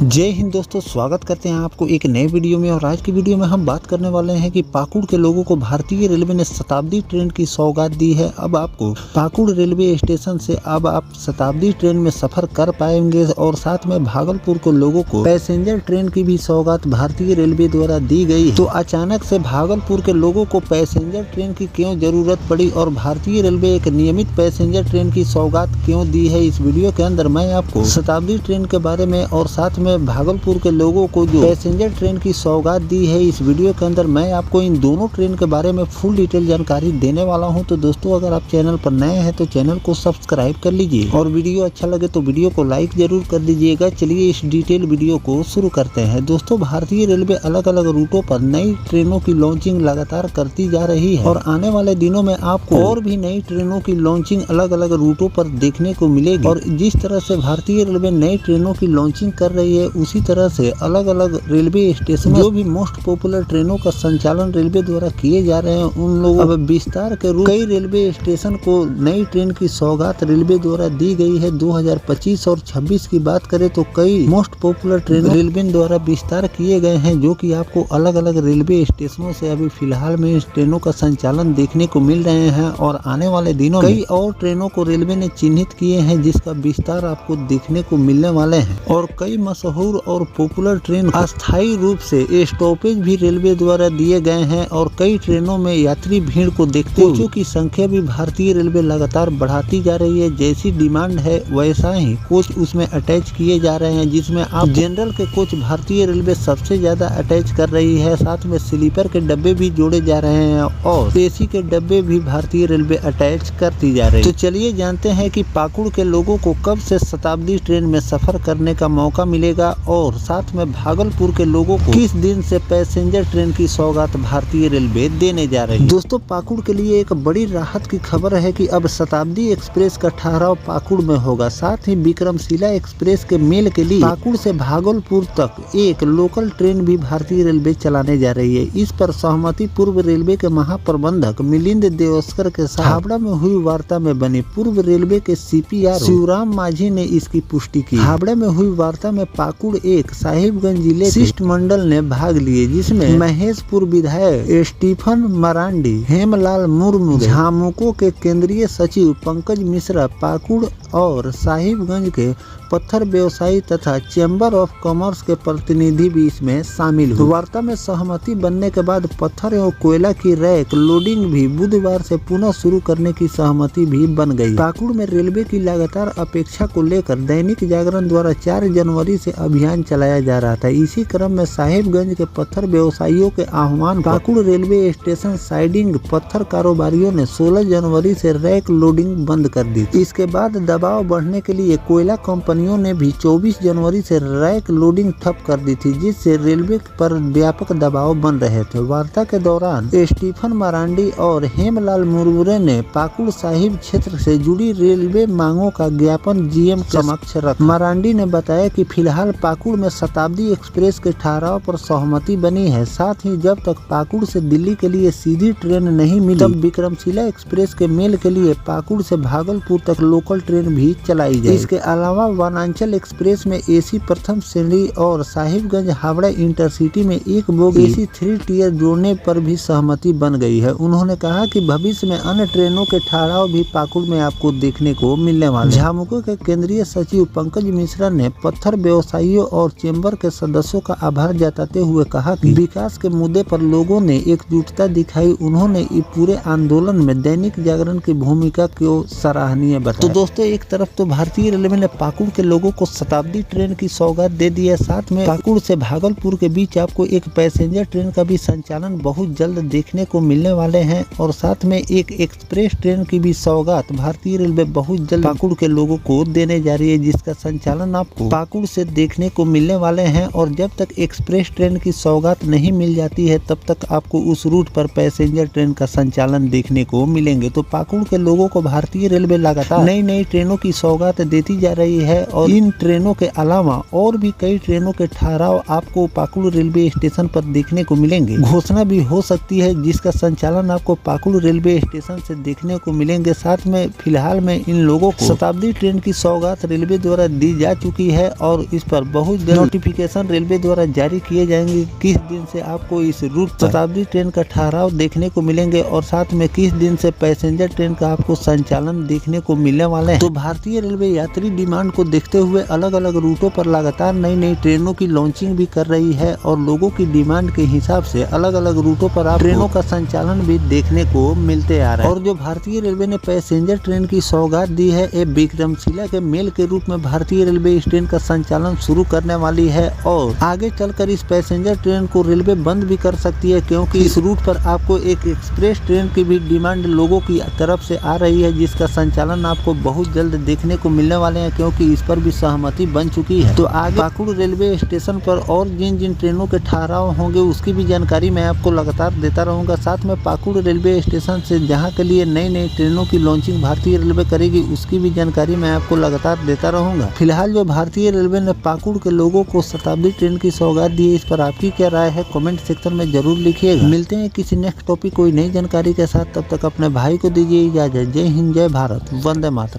जय हिंद दोस्तों, स्वागत करते हैं आपको एक नए वीडियो में। और आज की वीडियो में हम बात करने वाले हैं कि पाकुड़ के लोगों को भारतीय रेलवे ने शताब्दी ट्रेन की सौगात दी है। अब आपको पाकुड़ रेलवे स्टेशन से अब आप शताब्दी ट्रेन में सफर कर पाएंगे और साथ में भागलपुर के लोगों को पैसेंजर ट्रेन की भी सौगात भारतीय रेलवे द्वारा दी गई है। तो अचानक से भागलपुर के लोगों को पैसेंजर ट्रेन की क्यों जरूरत पड़ी और भारतीय रेलवे एक नियमित पैसेंजर ट्रेन की सौगात क्यों दी है, इस वीडियो के अंदर मैं आपको शताब्दी ट्रेन के बारे में और साथ में भागलपुर के लोगों को जो पैसेंजर ट्रेन की सौगात दी है, इस वीडियो के अंदर मैं आपको इन दोनों ट्रेन के बारे में फुल डिटेल जानकारी देने वाला हूं। तो दोस्तों, अगर आप चैनल पर नए हैं तो चैनल को सब्सक्राइब कर लीजिए और वीडियो अच्छा लगे तो वीडियो को लाइक जरूर कर दीजिएगा। चलिए इस डिटेल वीडियो को शुरू करते हैं। दोस्तों, भारतीय रेलवे अलग अलग रूटों पर नई ट्रेनों की लॉन्चिंग लगातार करती जा रही है और आने वाले दिनों में आपको और भी नई ट्रेनों की लॉन्चिंग अलग अलग रूटों पर देखने को मिलेगी। और जिस तरह से भारतीय रेलवे नई ट्रेनों की लॉन्चिंग कर रही है, उसी तरह से अलग अलग रेलवे स्टेशन जो भी मोस्ट पॉपुलर ट्रेनों का संचालन रेलवे द्वारा किए जा रहे हैं, उन लोगों अब विस्तार के रूप कई रेलवे स्टेशन को नई ट्रेन की सौगात रेलवे द्वारा दी गई है। 2025 और 26 की बात करें तो कई मोस्ट पॉपुलर ट्रेन रेलवे द्वारा विस्तार किए गए हैं, जो कि आपको अलग अलग रेलवे स्टेशनों से अभी फिलहाल में इस ट्रेनों का संचालन देखने को मिल रहे हैं। और आने वाले दिनों में कई और ट्रेनों को रेलवे ने चिन्हित किए हैं, जिसका विस्तार आपको देखने को मिलने वाले हैं। और कई मशहूर और पॉपुलर ट्रेन अस्थायी रूप से स्टॉपेज भी रेलवे द्वारा दिए गए हैं और कई ट्रेनों में यात्री भीड़ को देखते हुए कोचों की संख्या भी भारतीय रेलवे लगातार बढ़ाती जा रही है। जैसी डिमांड है वैसा ही कोच उसमें अटैच किए जा रहे हैं, जिसमें आप जनरल के कोच भारतीय रेलवे सबसे ज्यादा अटैच कर रही है। साथ में स्लीपर के डब्बे भी जोड़े जा रहे हैं और एसी के डब्बे भी भारतीय रेलवे अटैच करती जा रही है। तो चलिए जानते हैं कि पाकुड़ के लोगों को कब से शताब्दी ट्रेन में सफर करने का मौका मिलेगा और साथ में भागलपुर के लोगों को किस दिन से पैसेंजर ट्रेन की सौगात भारतीय रेलवे देने जा रही है। दोस्तों, पाकुड़ के लिए एक बड़ी राहत की खबर है कि अब शताब्दी एक्सप्रेस का ठहराव पाकुड़ में होगा। साथ ही विक्रमशिला एक्सप्रेस के मेल के लिए पाकुड़ से भागलपुर तक एक लोकल ट्रेन भी भारतीय रेलवे चलाने जा रही है। इस पर सहमति पूर्व रेलवे के महाप्रबंधक मिलिंद देवस्कर के साथ हावड़ा में हुई वार्ता में बनी। पूर्व रेलवे के सीपीआर शिवराम माझी ने इसकी पुष्टि की। हावड़ा में हुई वार्ता में पाकुड़ एक साहिबगंज जिले शिष्टमंडल ने भाग लिए, जिसमें महेशपुर विधायक स्टीफन मरांडी, हेमलाल मुर्मू, झामुमो के केंद्रीय सचिव पंकज मिश्रा, पाकुड़ और साहिबगंज के पत्थर व्यवसायी तथा चैम्बर ऑफ कॉमर्स के प्रतिनिधि भी इसमें शामिल हुए। वार्ता में सहमति बनने के बाद पत्थर एवं कोयला की रैक लोडिंग भी बुधवार से पुनः शुरू करने की सहमति भी बन गई। पाकुड़ में रेलवे की लगातार अपेक्षा को लेकर दैनिक जागरण द्वारा 4 जनवरी से अभियान चलाया जा रहा था। इसी क्रम में साहिबगंज के पत्थर व्यवसायियों के आह्वान पाकुड़ रेलवे स्टेशन साइडिंग पत्थर कारोबारियों ने 16 जनवरी से रैक लोडिंग बंद कर दी। इसके बाद दबाव बढ़ने के लिए कोयला कंपनियों ने भी 24 जनवरी से रैक लोडिंग ठप कर दी थी, जिससे रेलवे पर व्यापक दबाव बन रहे थे। वार्ता के दौरान स्टीफन मरांडी और हेमलाल मुर्मू ने पाकुड़ साहिब क्षेत्र से जुड़ी रेलवे मांगों का ज्ञापन जीएम के समक्ष रखा। मरांडी ने बताया कि फिलहाल पाकुड़ में शताब्दी एक्सप्रेस के ठहराव पर सहमति बनी है। साथ ही जब तक पाकुड़ से दिल्ली के लिए सीधी ट्रेन नहीं मिली, तब विक्रमशिला एक्सप्रेस के मेल के लिए पाकुड़ से भागलपुर तक लोकल ट्रेन भी चलाई जाए। इसके अलावा वनांचल एक्सप्रेस में एसी प्रथम श्रेणी और साहिबगंज हावड़ा इंटरसिटी में एक बोगी एसी 3 टियर जोड़ने पर भी सहमति बन गई है। उन्होंने कहा कि भविष्य में अन्य ट्रेनों के ठहराव भी पाकुड़ में आपको देखने को मिलने वाले। झामुमो के केंद्रीय सचिव पंकज मिश्रा ने पत्थर व्यवसायियों और चैम्बर के सदस्यों का आभार जताते हुए कहा कि विकास के मुद्दे पर लोगों ने एकजुटता दिखाई। उन्होंने इस पूरे आंदोलन में दैनिक जागरण की भूमिका को सराहनीय बताया। तो दोस्तों, एक तरफ तो भारतीय रेलवे ने पाकुड़ के लोगों को शताब्दी ट्रेन की सौगात दे दी है, साथ में पाकुड़ से भागलपुर के बीच आपको एक पैसेंजर ट्रेन का भी संचालन बहुत जल्द देखने को मिलने वाले हैं और साथ में एक एक्सप्रेस ट्रेन की भी सौगात भारतीय रेलवे बहुत जल्द पाकुड़ के लोगों को देने जा रही है, जिसका संचालन आपको पाकुड़ से देखने को मिलने वाले हैं। और जब तक एक्सप्रेस ट्रेन की सौगात नहीं मिल जाती है, तब तक आपको उस रूट पर पैसेंजर ट्रेन का संचालन देखने को मिलेंगे। तो पाकुड़ के लोगों को भारतीय रेलवे लगातार नई नई ट्रेनों की सौगात देती जा रही है और इन ट्रेनों के अलावा और भी कई ट्रेनों के ठहराव आपको पाकुड़ रेलवे स्टेशन पर देखने को मिलेंगे। घोषणा भी हो सकती है जिसका संचालन आपको पाकुड़ रेलवे स्टेशन से देखने को मिलेंगे। साथ में फिलहाल में इन लोगों को शताब्दी ट्रेन की सौगात रेलवे द्वारा दी जा चुकी है और इस पर बहुत जल्द नोटिफिकेशन रेलवे द्वारा जारी किए जाएंगे किस दिन से आपको इस रूट पर शताब्दी ट्रेन का ठहराव देखने को मिलेंगे और साथ में किस दिन से पैसेंजर ट्रेन का आपको संचालन देखने को मिलने वाले हैं। तो भारतीय रेलवे यात्री डिमांड को देखते हुए अलग अलग रूटों पर लगातार नई नई ट्रेनों की लॉन्चिंग भी कर रही है और लोगों की डिमांड के हिसाब से अलग अलग रूटों पर आप ट्रेनों का संचालन भी देखने को मिलते आ रहा है। और जो भारतीय रेलवे ने पैसेंजर ट्रेन की सौगात दी है, ये विक्रमशिला के मेल के रूप में भारतीय रेलवे इस ट्रेन का संचालन शुरू करने वाली है और आगे चलकर इस पैसेंजर ट्रेन को रेलवे बंद भी कर सकती है, क्योंकि इस रूट पर आपको एक एक्सप्रेस ट्रेन की भी डिमांड लोगों की तरफ से आ रही है जिसका संचालन आपको बहुत जल्द देखने को मिलने वाले हैं, क्योंकि इस पर भी सहमति बन चुकी है। तो आगे पाकुड़ रेलवे स्टेशन पर और जिन जिन ट्रेनों के ठहराव होंगे उसकी भी जानकारी मैं आपको लगातार देता रहूंगा। साथ में पाकुड़ रेलवे स्टेशन से जहां के लिए नई नई ट्रेनों की लॉन्चिंग भारतीय रेलवे करेगी उसकी भी जानकारी मैं आपको लगातार देता रहूंगा। फिलहाल जो भारतीय रेलवे ने पाकुड़ के लोगों को शताब्दी ट्रेन की सौगात दी है, इस पर आपकी क्या राय है कमेंट सेक्शन में जरूर लिखिएगा। मिलते हैं किसी नेक्स्ट टॉपिक कोई नई जानकारी के साथ, तब तक अपने भाई को दीजिए इजाजत। जय हिंद, जय भारत, वंदे मातरम।